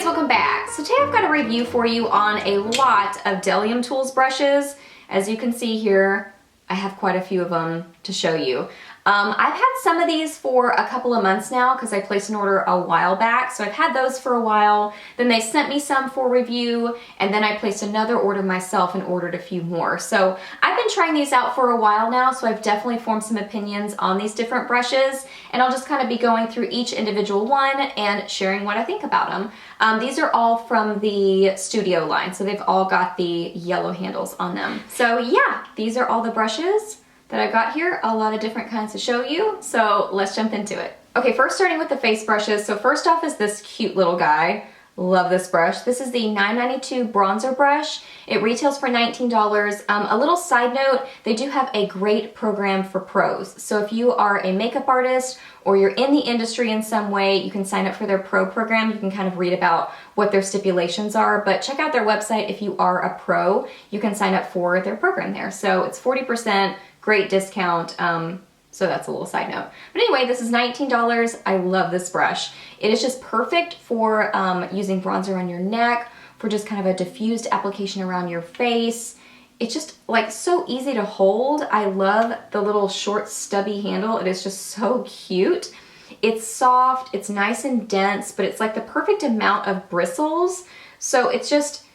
guys, welcome back. So today I've got a review for you on a lot of Bdellium Tools brushes. As you can see here, I have quite a few of them to show you. I've had some of these for a couple of months now because I placed an order a while back. So I've had those for a while. Then they sent me some for review, and then I placed another order myself and ordered a few more. So I've been trying these out for a while now, so I've definitely formed some opinions on these different brushes, and I'll just kind of be going through each individual one and sharing what I think about them. These are all from the Studio line, so they've all got the yellow handles on them. So yeah, these are all the brushes that I've got here, a lot of different kinds to show you, so let's jump into it. Okay, first starting with the face brushes. So first off is this cute little guy. Love this brush. This is the 992 bronzer brush. It retails for $19. A little side note, they do have a great program for pros. So if you are a makeup artist or you're in the industry in some way, you can sign up for their pro program. You can kind of read about what their stipulations are, but check out their website. If you are a pro, you can sign up for their program there. So it's 40%, great discount. So that's a little side note. But anyway, this is $19. I love this brush. It is just perfect for using bronzer on your neck, for just kind of a diffused application around your face. It's just like so easy to hold. I love the little short stubby handle. It is just so cute. It's soft, it's nice and dense, but it's like the perfect amount of bristles. So it's just,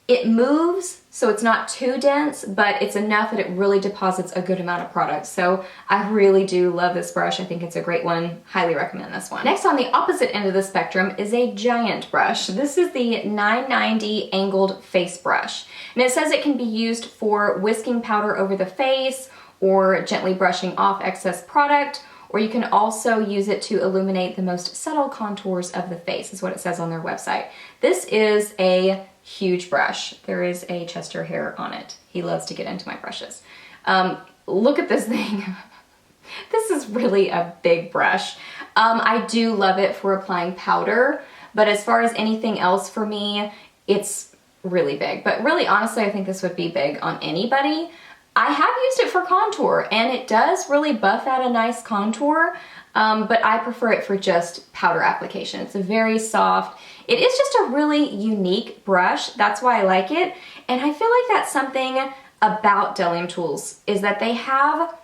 it moves, so it's not too dense, but it's enough that it really deposits a good amount of product. So I really do love this brush. I think it's a great one. Highly recommend this one. Next, on the opposite end of the spectrum is a giant brush. This is the 990 angled face brush. And it says it can be used for whisking powder over the face or gently brushing off excess product, or you can also use it to illuminate the most subtle contours of the face, is what it says on their website. This is a huge brush. There is a Chester hair on it. He loves to get into my brushes. Look at this thing. This is really a big brush. I do love it for applying powder, but as far as anything else for me, it's really big. But really, honestly, I think this would be big on anybody. I have used it for contour, and it does really buff out a nice contour, but I prefer it for just powder application. It's very soft. It is just a really unique brush. That's why I like it. And I feel like that's something about Bdellium Tools, is that they have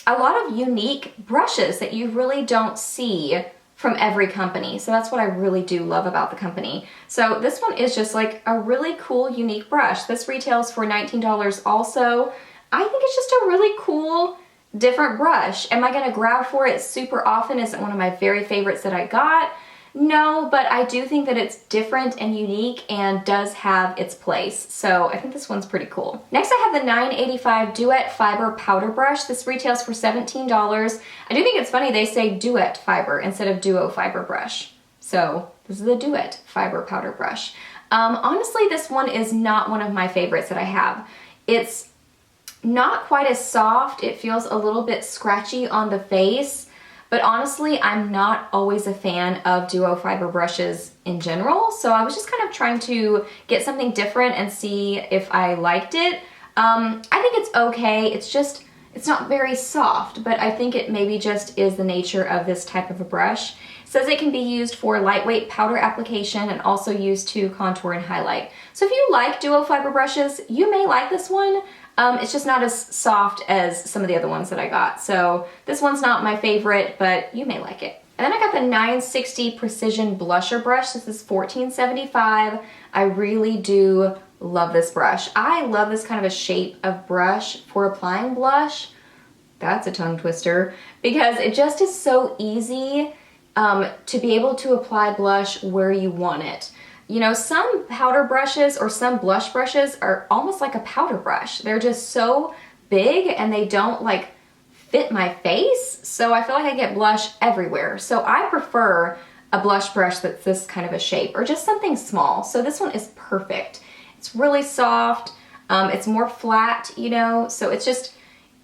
a lot of unique brushes that you really don't see from every company. So that's what I really do love about the company. So this one is just like a really cool, unique brush. This retails for $19 also. I think it's just a really cool, different brush. Am I gonna grab for it super often? Is it one of my very favorites that I got? No, but I do think that it's different and unique and does have its place. So I think this one's pretty cool. Next, I have the 985 Duet Fiber Powder Brush. This retails for $17. I do think it's funny they say Duet Fiber instead of Duo Fiber Brush. So this is the Duet Fiber Powder Brush. Honestly, this one is not one of my favorites that I have. It's not quite as soft. It feels a little bit scratchy on the face. But honestly, I'm not always a fan of duo fiber brushes in general, so I was just kind of trying to get something different and see if I liked it. I think it's okay. It's not very soft, but I think it maybe just is the nature of this type of a brush. It says it can be used for lightweight powder application and also used to contour and highlight. So if you like duo fiber brushes, you may like this one. It's just not as soft as some of the other ones that I got. So this one's not my favorite, but you may like it. And then I got the 960 Precision Blusher Brush. This is $14.75. I really do love this brush. I love this kind of a shape of brush for applying blush. That's a tongue twister, because it just is so easy to be able to apply blush where you want it. You know, some powder brushes or some blush brushes are almost like a powder brush. They're just so big and they don't like fit my face. So I feel like I get blush everywhere. So I prefer a blush brush that's this kind of a shape or just something small. So this one is perfect. It's really soft. It's more flat, you know, so it's just,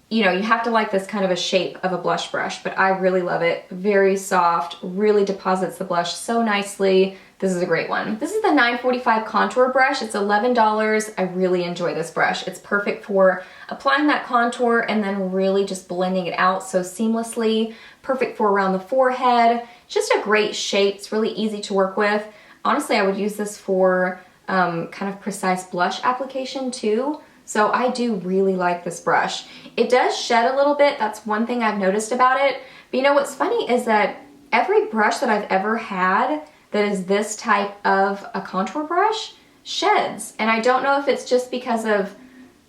you know, you have to like this kind of a shape of a blush brush, but I really love it. Very soft, really deposits the blush so nicely. This is a great one. This is the 945 contour brush. It's $11. I really enjoy this brush. It's perfect for applying that contour and then really just blending it out so seamlessly. Perfect for around the forehead. Just a great shape. It's really easy to work with. honestly, I would use this for kind of precise blush application too. So I do really like this brush. It does shed a little bit. That's one thing I've noticed about it. But you know what's funny is that every brush that I've ever had that is this type of a contour brush sheds. And I don't know if it's just because of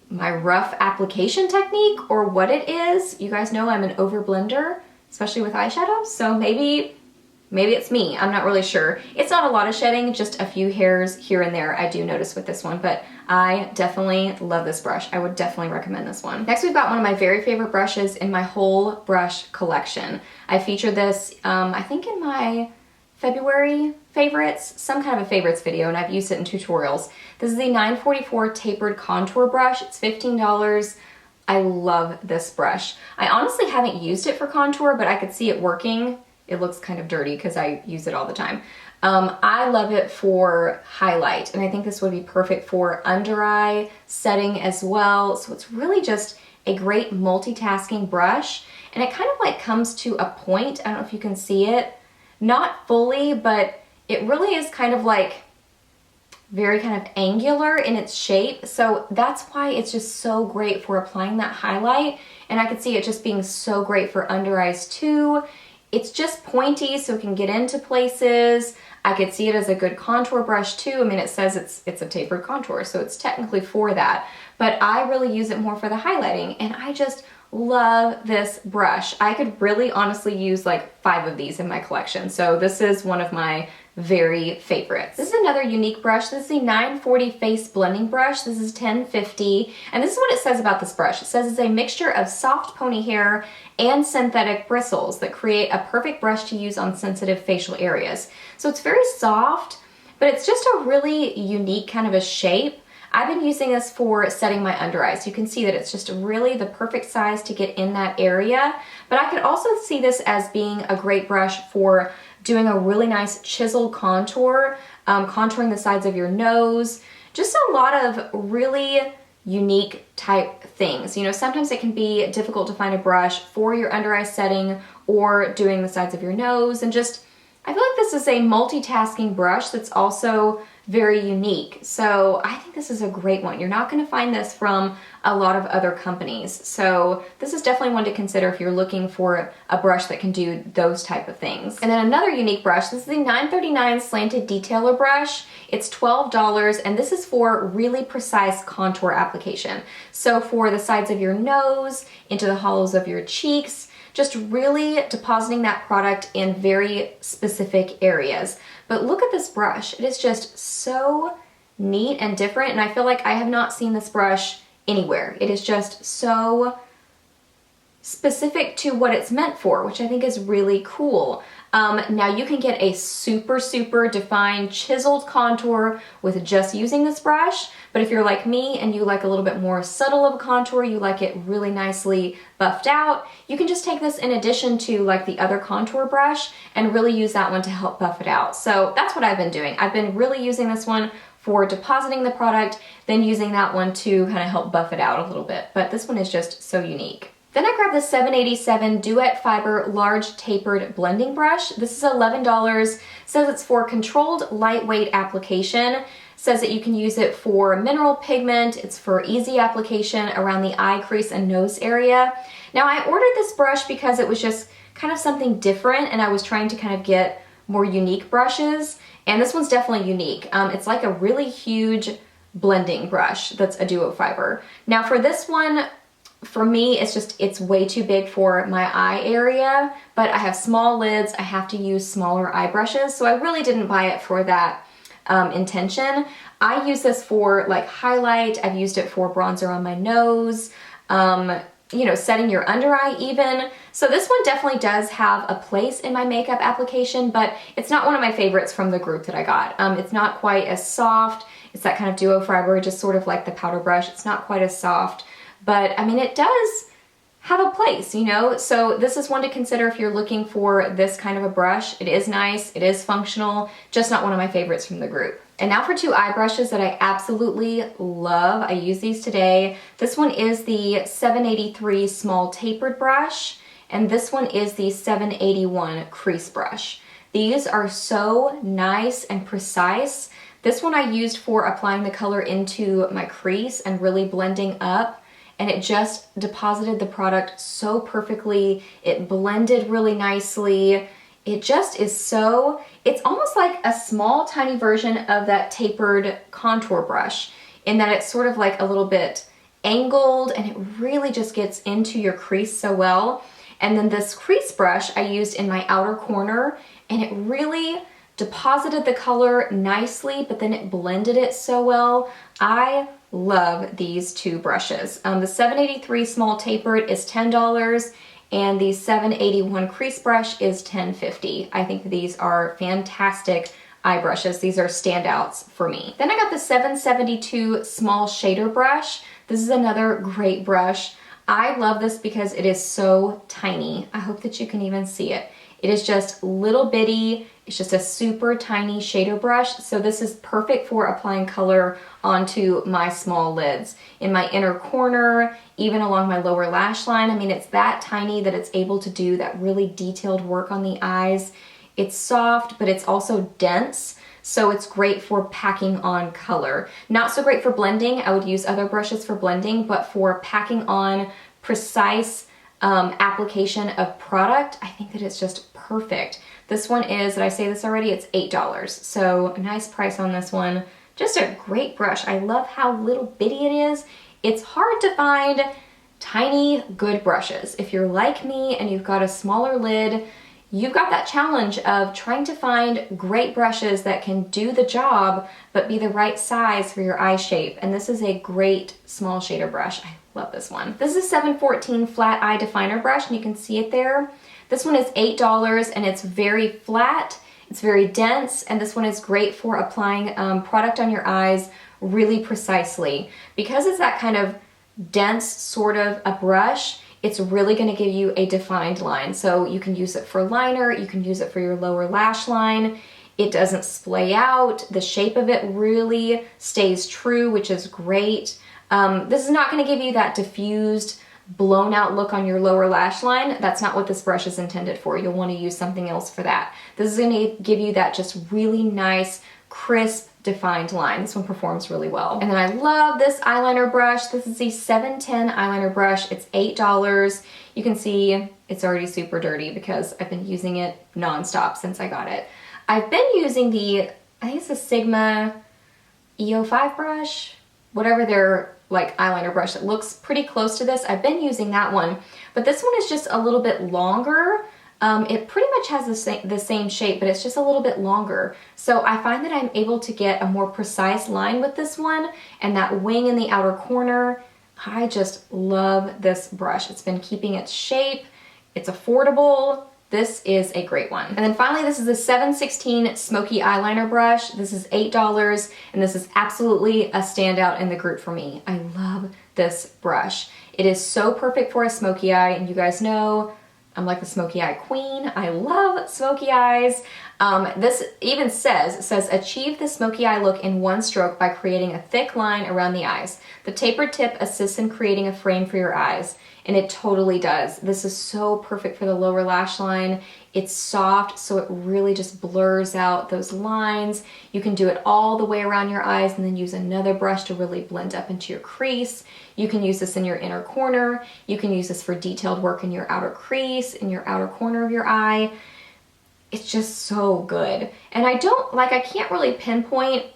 my rough application technique or what it is. You guys know I'm an over blender, especially with eyeshadows. So maybe it's me, I'm not really sure. It's not a lot of shedding, just a few hairs here and there I do notice with this one, but I definitely love this brush. I would definitely recommend this one. Next, we've got one of my very favorite brushes in my whole brush collection. I featured this, I think in my February favorites, some kind of a favorites video, and I've used it in tutorials. This is the 944 Tapered Contour Brush. It's $15. I love this brush. I honestly haven't used it for contour, but I could see it working. It looks kind of dirty because I use it all the time. I love it for highlight, and I think this would be perfect for under eye setting as well. So it's really just a great multitasking brush, and it kind of like comes to a point. I don't know if you can see it. Not fully, but it really is kind of like very kind of angular in its shape. So that's why it's just so great for applying that highlight. And I could see it just being so great for under eyes too. It's just pointy, so it can get into places. I could see it as a good contour brush too. I mean, it says it's a tapered contour, so it's technically for that. But I really use it more for the highlighting, and I just love this brush. I could really honestly use like 5 of these in my collection. So this is one of my very favorites. This is another unique brush. This is the 940 Face Blending Brush. This is $10.50. And this is what it says about this brush. It says it's a mixture of soft pony hair and synthetic bristles that create a perfect brush to use on sensitive facial areas. So it's very soft, but it's just a really unique kind of a shape. I've been using this for setting my under eyes. You can see that it's just really the perfect size to get in that area. But I could also see this as being a great brush for doing a really nice chiseled contour, contouring the sides of your nose, just a lot of really unique type things. You know, sometimes it can be difficult to find a brush for your under eye setting or doing the sides of your nose, and just, I feel like this is a multitasking brush that's also very unique. So I think this is a great one. You're not going to find this from a lot of other companies. So this is definitely one to consider if you're looking for a brush that can do those type of things. And then another unique brush, this is the 939 Slanted Detailer Brush. It's $12, and this is for really precise contour application. So for the sides of your nose, into the hollows of your cheeks, just really depositing that product in very specific areas. But look at this brush. It is just so neat and different, and I feel like I have not seen this brush anywhere. It is just so specific to what it's meant for, which I think is really cool. Now you can get a super defined chiseled contour with just using this brush, but if you're like me and you like a little bit more subtle of a contour, you like it really nicely buffed out, you can just take this in addition to like the other contour brush and really use that one to help buff it out. So that's what I've been doing. I've been really using this one for depositing the product, then using that one to kind of help buff it out a little bit. But this one is just so unique. Then I grabbed the 787 Duet Fiber Large Tapered Blending Brush. This is $11. Says it's for controlled lightweight application. Says that you can use it for mineral pigment. It's for easy application around the eye crease and nose area. Now I ordered this brush because it was just kind of something different, and I was trying to kind of get more unique brushes. And this one's definitely unique. It's like a really huge blending brush that's a duo fiber. Now for this one, for me, it's way too big for my eye area, but I have small lids. I have to use smaller eye brushes, so I really didn't buy it for that intention. I use this for like highlight. I've used it for bronzer on my nose, you know, setting your under eye even. So this one definitely does have a place in my makeup application, but it's not one of my favorites from the group that I got. It's not quite as soft. It's that kind of duo fiber, just sort of like the powder brush. It's not quite as soft. But I mean, it does have a place, you know? So this is one to consider if you're looking for this kind of a brush. It is nice, it is functional, just not one of my favorites from the group. And now for two eye brushes that I absolutely love. I use these today. This one is the 783 Small Tapered Brush, and this one is the 781 Crease Brush. These are so nice and precise. This one I used for applying the color into my crease and really blending up, and it just deposited the product so perfectly. It blended really nicely. It just is so, it's almost like a small tiny version of that tapered contour brush in that it's sort of like a little bit angled and it really just gets into your crease so well. And then this crease brush I used in my outer corner, and it really deposited the color nicely, but then it blended it so well. I love these two brushes. The 783 small tapered is $10, and the 781 crease brush is $10.50. I think these are fantastic eye brushes. These are standouts for me. Then I got the 772 small shader brush. This is another great brush. I love this because it is so tiny. I hope that you can even see it. It is just little bitty. It's just a super tiny shader brush. So this is perfect for applying color onto my small lids. In my inner corner, even along my lower lash line. I mean, it's that tiny that it's able to do that really detailed work on the eyes. It's soft, but it's also dense. So it's great for packing on color. Not so great for blending. I would use other brushes for blending, but for packing on precise application of product, I think that it's just perfect. This one is, did I say this already? It's $8. So a nice price on this one. Just a great brush. I love how little bitty it is. It's hard to find tiny, good brushes. If you're like me and you've got a smaller lid, you've got that challenge of trying to find great brushes that can do the job, but be the right size for your eye shape. And this is a great small shader brush. I love this one. This is a 714 flat eye definer brush, and you can see it there. This one is $8, and it's very flat, it's very dense, and this one is great for applying product on your eyes really precisely. Because it's that kind of dense sort of a brush, it's really going to give you a defined line. So you can use it for liner, you can use it for your lower lash line. It doesn't splay out. The shape of it really stays true, which is great. This is not going to give you that diffused, blown out look on your lower lash line. That's not what this brush is intended for. You'll want to use something else for that. This is going to give you that just really nice, crisp, defined line. This one performs really well. And then I love this eyeliner brush. This is the 710 eyeliner brush. It's $8. You can see it's already super dirty because I've been using it nonstop since I got it. I've been using the, I think it's the Sigma EO5 brush, whatever their like eyeliner brush that looks pretty close to this. I've been using that one, but this one is just a little bit longer. It pretty much has the same shape, but it's just a little bit longer. So I find that I'm able to get a more precise line with this one, and that wing in the outer corner. I just love this brush. It's been keeping its shape. It's affordable. This is a great one. And then finally, this is the 716 Smokey Eyeliner brush. This is $8, and this is absolutely a standout in the group for me. I love this brush. It is so perfect for a smoky eye, and you guys know I'm like the smoky eye queen. I love smoky eyes. This even says, achieve the smoky eye look in one stroke by creating a thick line around the eyes. The tapered tip assists in creating a frame for your eyes. And it totally does. This is so perfect for the lower lash line. It's soft, so it really just blurs out those lines. You can do it all the way around your eyes and then use another brush to really blend up into your crease. You can use this in your inner corner. You can use this for detailed work in your outer crease, in your outer corner of your eye. It's just so good. And I can't really pinpoint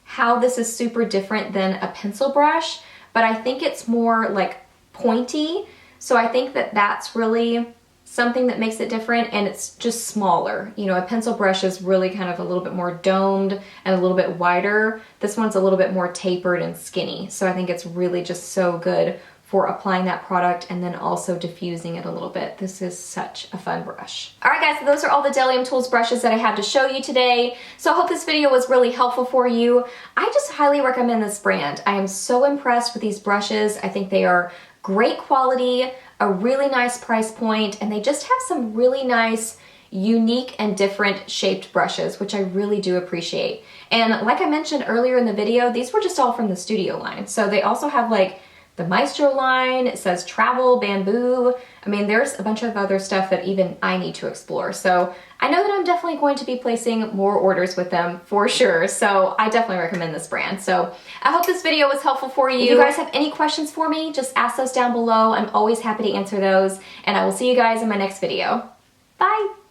how this is super different than a pencil brush, but I think it's more like pointy. So I think that that's really something that makes it different, and it's just smaller. You know, a pencil brush is really kind of a little bit more domed and a little bit wider. This one's a little bit more tapered and skinny. So I think it's really just so good for applying that product and then also diffusing it a little bit. This is such a fun brush. All right guys, so those are all the Bdellium Tools brushes that I have to show you today. So I hope this video was really helpful for you. I just highly recommend this brand. I am so impressed with these brushes. I think they are great quality, a really nice price point, and they just have some really nice, unique and different shaped brushes, which I really do appreciate. And like I mentioned earlier in the video, these were just all from the studio line. So they also have like the Maestro line. It says travel, bamboo. I mean, there's a bunch of other stuff that even I need to explore. So I know that I'm definitely going to be placing more orders with them for sure. So I definitely recommend this brand. So I hope this video was helpful for you. If you guys have any questions for me, just ask those down below. I'm always happy to answer those. And I will see you guys in my next video. Bye.